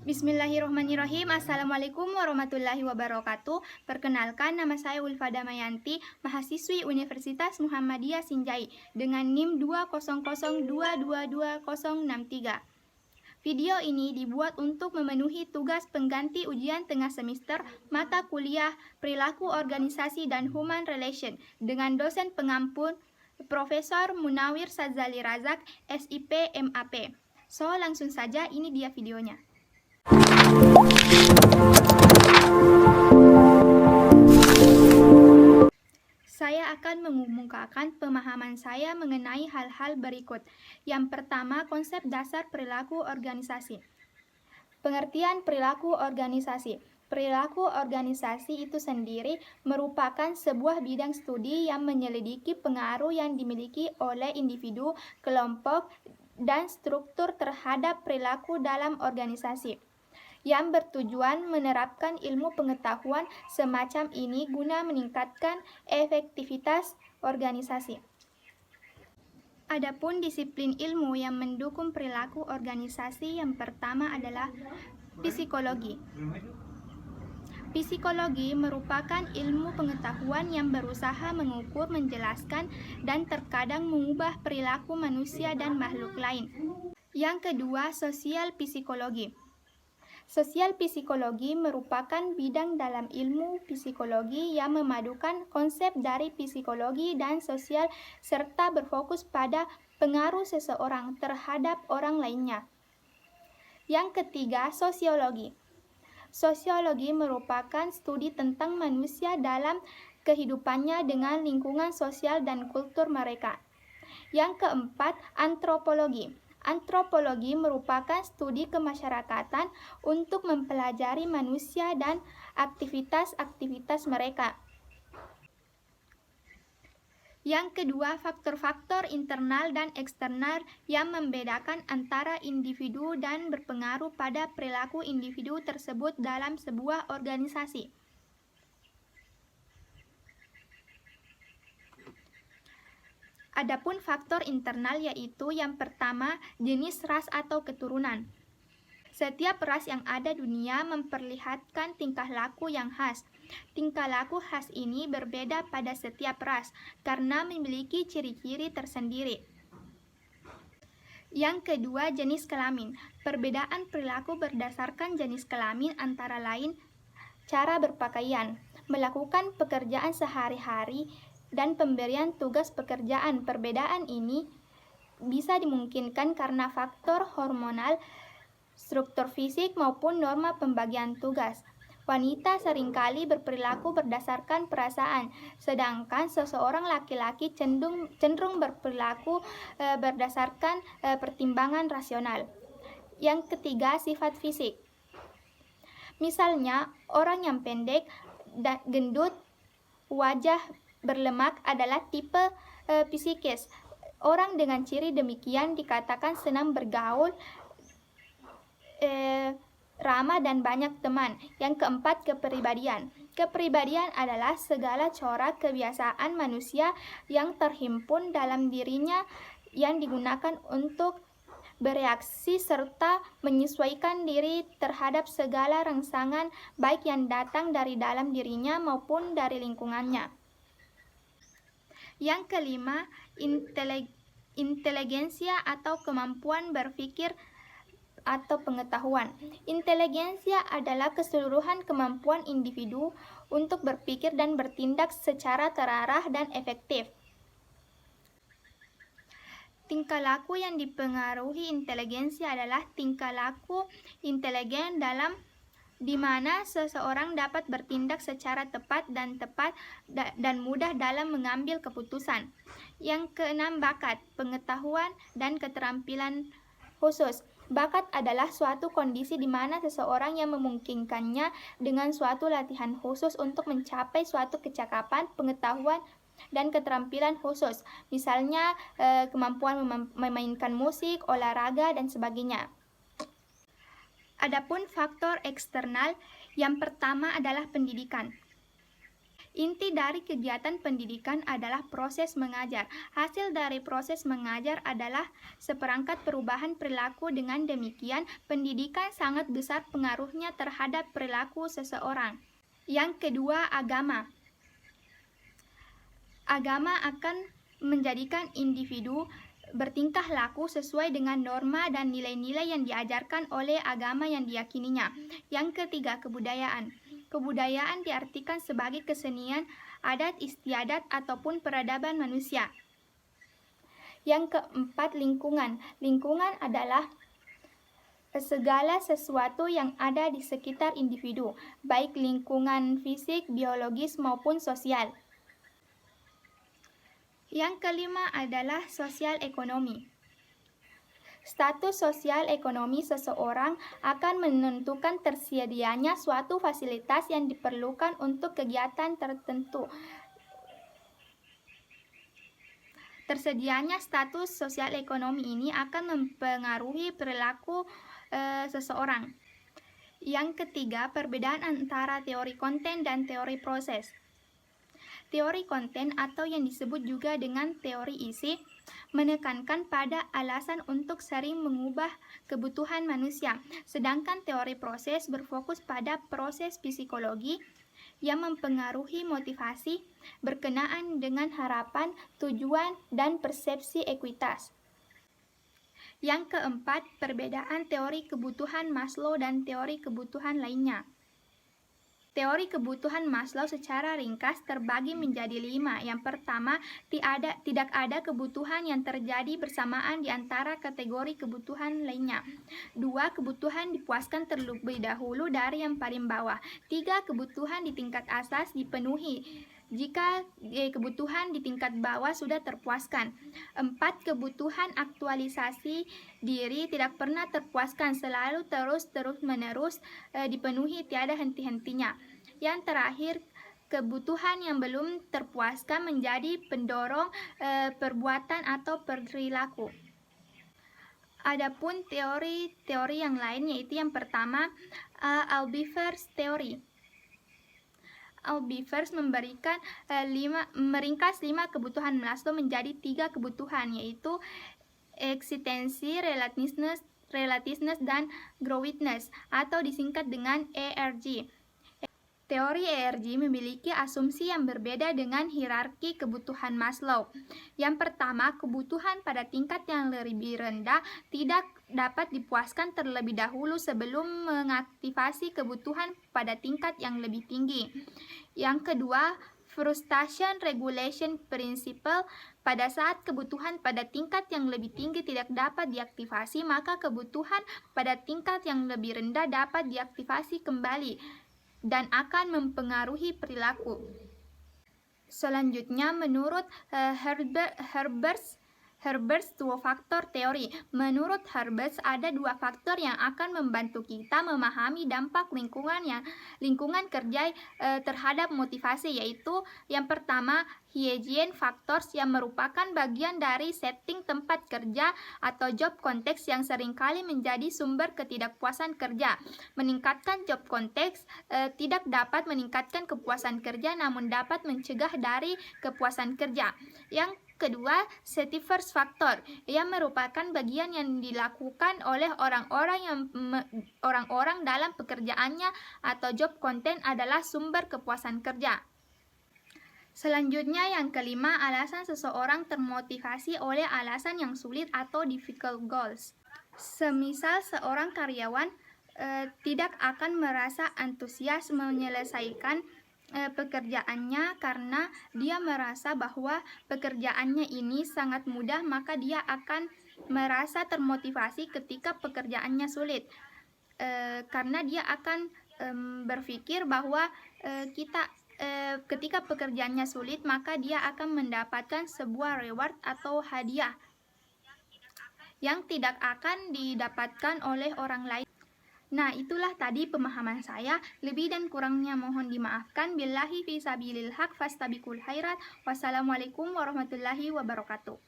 Bismillahirrahmanirrahim. Assalamualaikum warahmatullahi wabarakatuh. Perkenalkan, nama saya Ulfa Damayanti, mahasiswi Universitas Muhammadiyah Sinjai dengan NIM 200222063. Video ini dibuat untuk memenuhi tugas pengganti ujian tengah semester mata kuliah Perilaku Organisasi dan Human Relation dengan dosen pengampun Profesor Munawir Sadzali Razak, SIP MAP. So, langsung saja, ini dia videonya. Saya akan mengemukakan pemahaman saya mengenai hal-hal berikut. Yang pertama, konsep dasar perilaku organisasi. Pengertian perilaku organisasi. Perilaku organisasi itu sendiri merupakan sebuah bidang studi yang menyelidiki pengaruh yang dimiliki oleh individu, kelompok, dan struktur terhadap perilaku dalam organisasi, yang bertujuan menerapkan ilmu pengetahuan semacam ini guna meningkatkan efektivitas organisasi. Adapun disiplin ilmu yang mendukung perilaku organisasi yang pertama adalah psikologi. Psikologi merupakan ilmu pengetahuan yang berusaha mengukur, menjelaskan, dan terkadang mengubah perilaku manusia dan makhluk lain. Yang kedua, sosial psikologi. Sosial psikologi merupakan bidang dalam ilmu psikologi yang memadukan konsep dari psikologi dan sosial serta berfokus pada pengaruh seseorang terhadap orang lainnya. Yang ketiga, sosiologi. Sosiologi merupakan studi tentang manusia dalam kehidupannya dengan lingkungan sosial dan kultur mereka. Yang keempat, antropologi. Antropologi merupakan studi kemasyarakatan untuk mempelajari manusia dan aktivitas-aktivitas mereka. Yang kedua, faktor-faktor internal dan eksternal yang membedakan antara individu dan berpengaruh pada perilaku individu tersebut dalam sebuah organisasi. Adapun faktor internal yaitu yang pertama, jenis ras atau keturunan. Setiap ras yang ada di dunia memperlihatkan tingkah laku yang khas. Tingkah laku khas ini berbeda pada setiap ras karena memiliki ciri-ciri tersendiri. Yang kedua, jenis kelamin. Perbedaan perilaku berdasarkan jenis kelamin antara lain cara berpakaian, melakukan pekerjaan sehari-hari, dan pemberian tugas pekerjaan. Perbedaan ini bisa dimungkinkan karena faktor hormonal, struktur fisik, maupun norma pembagian tugas. Wanita seringkali berperilaku berdasarkan perasaan, sedangkan seseorang laki-laki cenderung berperilaku berdasarkan pertimbangan rasional. Yang ketiga, sifat fisik. Misalnya, orang yang pendek, gendut, wajah berlemak adalah tipe psikis. Orang dengan ciri demikian dikatakan senang bergaul, ramah, dan banyak teman. Yang keempat, kepribadian. Kepribadian adalah segala corak kebiasaan manusia yang terhimpun dalam dirinya yang digunakan untuk bereaksi serta menyesuaikan diri terhadap segala rangsangan baik yang datang dari dalam dirinya maupun dari lingkungannya. Yang kelima, inteligensia atau kemampuan berpikir atau pengetahuan. Inteligensia adalah keseluruhan kemampuan individu untuk berpikir dan bertindak secara terarah dan efektif. Tingkah laku yang dipengaruhi inteligensia adalah tingkah laku inteligen di mana seseorang dapat bertindak secara tepat dan mudah dalam mengambil keputusan. Yang keenam, bakat, pengetahuan, dan keterampilan khusus. Bakat adalah suatu kondisi di mana seseorang yang memungkinkannya dengan suatu latihan khusus untuk mencapai suatu kecakapan, pengetahuan, dan keterampilan khusus. Misalnya kemampuan memainkan musik, olahraga, dan sebagainya. Adapun faktor eksternal, yang pertama adalah pendidikan. Inti dari kegiatan pendidikan adalah proses mengajar. Hasil dari proses mengajar adalah seperangkat perubahan perilaku. Dengan demikian, pendidikan sangat besar pengaruhnya terhadap perilaku seseorang. Yang kedua, agama. Agama akan menjadikan individu bertingkah laku sesuai dengan norma dan nilai-nilai yang diajarkan oleh agama yang diyakininya. Yang ketiga, kebudayaan. Kebudayaan diartikan sebagai kesenian, adat istiadat, ataupun peradaban manusia. Yang keempat, lingkungan. Lingkungan adalah segala sesuatu yang ada di sekitar individu, baik lingkungan fisik, biologis, maupun sosial. Yang kelima adalah sosial ekonomi. Status sosial ekonomi seseorang akan menentukan tersedianya suatu fasilitas yang diperlukan untuk kegiatan tertentu. Tersedianya status sosial ekonomi ini akan mempengaruhi perilaku seseorang. Yang ketiga, perbedaan antara teori konten dan teori proses. Teori konten atau yang disebut juga dengan teori isi menekankan pada alasan untuk sering mengubah kebutuhan manusia, sedangkan teori proses berfokus pada proses psikologi yang mempengaruhi motivasi berkenaan dengan harapan, tujuan, dan persepsi ekuitas. Yang keempat, perbedaan teori kebutuhan Maslow dan teori kebutuhan lainnya. Teori kebutuhan Maslow secara ringkas terbagi menjadi 5. Yang pertama, tidak ada kebutuhan yang terjadi bersamaan di antara kategori kebutuhan lainnya. 2. Kebutuhan dipuaskan terlebih dahulu dari yang paling bawah. 3. Kebutuhan di tingkat atas dipenuhi jika kebutuhan di tingkat bawah sudah terpuaskan. 4. Kebutuhan aktualisasi diri tidak pernah terpuaskan, selalu terus-menerus dipenuhi tiada henti-hentinya. Yang terakhir, kebutuhan yang belum terpuaskan menjadi pendorong perbuatan atau perilaku. Adapun teori-teori yang lain, yaitu yang pertama, Albiver's Theory. Albiver's meringkas 5 kebutuhan Maslow menjadi 3 kebutuhan, yaitu eksistensi, relatisness, dan growthness, atau disingkat dengan ERG. Teori ERG memiliki asumsi yang berbeda dengan hierarki kebutuhan Maslow. Yang pertama, kebutuhan pada tingkat yang lebih rendah tidak dapat dipuaskan terlebih dahulu sebelum mengaktifasi kebutuhan pada tingkat yang lebih tinggi. Yang kedua, Frustration Regulation Principle. Pada saat kebutuhan pada tingkat yang lebih tinggi tidak dapat diaktifasi, maka kebutuhan pada tingkat yang lebih rendah dapat diaktifasi kembali dan akan mempengaruhi perilaku. Selanjutnya, menurut Herbert's two-factor theory. Menurut Herbert, ada 2 faktor yang akan membantu kita memahami dampak lingkungan kerja terhadap motivasi, yaitu yang pertama, hygiene factors, yang merupakan bagian dari setting tempat kerja atau job context yang seringkali menjadi sumber ketidakpuasan kerja. Meningkatkan job context tidak dapat meningkatkan kepuasan kerja, namun dapat mencegah dari kepuasan kerja. Yang kedua, safety first factor, yang merupakan bagian yang dilakukan oleh orang-orang dalam pekerjaannya atau job content adalah sumber kepuasan kerja. Selanjutnya, yang kelima, alasan seseorang termotivasi oleh alasan yang sulit atau difficult goals. Semisal seorang karyawan tidak akan merasa antusias menyelesaikan pekerjaannya karena dia merasa bahwa pekerjaannya ini sangat mudah, maka dia akan merasa termotivasi ketika pekerjaannya sulit, karena dia akan berpikir bahwa ketika pekerjaannya sulit, maka dia akan mendapatkan sebuah reward atau hadiah yang tidak akan didapatkan oleh orang lain. Nah, itulah tadi pemahaman saya. Lebih dan kurangnya mohon dimaafkan. Billahi fi sabilil haq fastabiqul khairat. Wassalamualaikum warahmatullahi wabarakatuh.